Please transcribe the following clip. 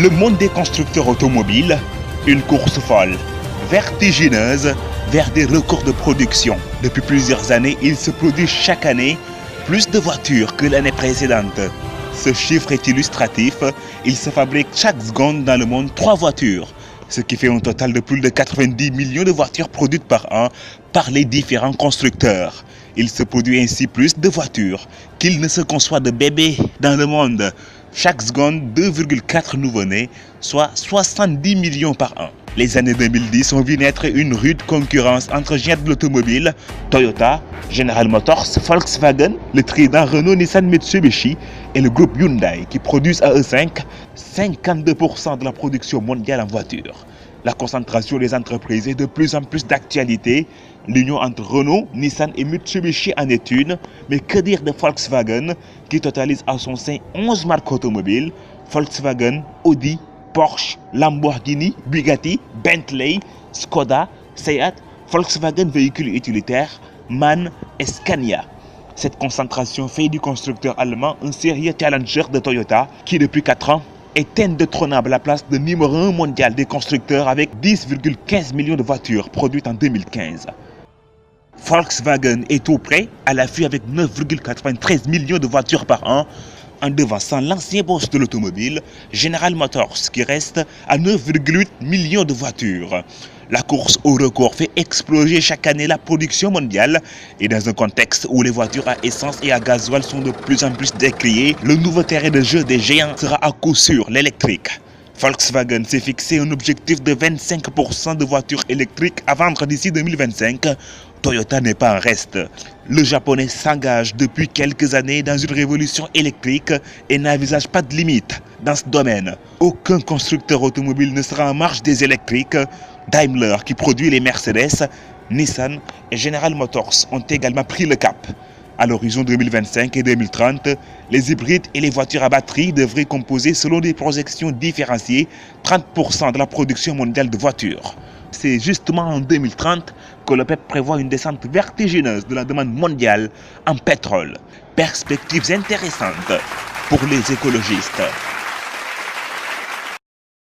Le monde des constructeurs automobiles, une course folle, vertigineuse vers des records de production. Depuis plusieurs années, il se produit chaque année plus de voitures que l'année précédente. Ce chiffre est illustratif, il se fabrique chaque seconde dans le monde 3 voitures, ce qui fait un total de plus de 90 millions de voitures produites par an par les différents constructeurs. Il se produit ainsi plus de voitures qu'il ne se conçoit de bébés dans le monde. Chaque seconde, 2,4 nouveau-nés, soit 70 millions par an. Les années 2010 ont vu naître une rude concurrence entre géants de l'automobile, Toyota, General Motors, Volkswagen, le trident Renault, Nissan, Mitsubishi et le groupe Hyundai qui produisent à eux 52% de la production mondiale en voitures. La concentration des entreprises est de plus en plus d'actualité. L'union entre Renault, Nissan et Mitsubishi en est une, mais que dire de Volkswagen qui totalise à son sein 11 marques automobiles, Volkswagen, Audi, Porsche, Lamborghini, Bugatti, Bentley, Skoda, Seat, Volkswagen véhicules utilitaires, MAN et Scania. Cette concentration fait du constructeur allemand un sérieux challenger de Toyota qui depuis 4 ans est indétrônable à la place de numéro 1 mondial des constructeurs avec 10,15 millions de voitures produites en 2015. Volkswagen est tout près à l'affût avec 9,93 millions de voitures par an, en devançant l'ancien boss de l'automobile, General Motors, qui reste à 9,8 millions de voitures. La course au record fait exploser chaque année la production mondiale et dans un contexte où les voitures à essence et à gasoil sont de plus en plus décriées, le nouveau terrain de jeu des géants sera à coup sûr l'électrique. Volkswagen s'est fixé un objectif de 25% de voitures électriques à vendre d'ici 2025. Toyota n'est pas en reste. Le japonais s'engage depuis quelques années dans une révolution électrique et n'envisage pas de limite dans ce domaine. Aucun constructeur automobile ne sera en marge des électriques. Daimler, qui produit les Mercedes, Nissan et General Motors ont également pris le cap. À l'horizon 2025 et 2030, les hybrides et les voitures à batterie devraient composer, selon des projections différenciées, 30% de la production mondiale de voitures. C'est justement en 2030 que l'OPEP prévoit une descente vertigineuse de la demande mondiale en pétrole. Perspectives intéressantes pour les écologistes.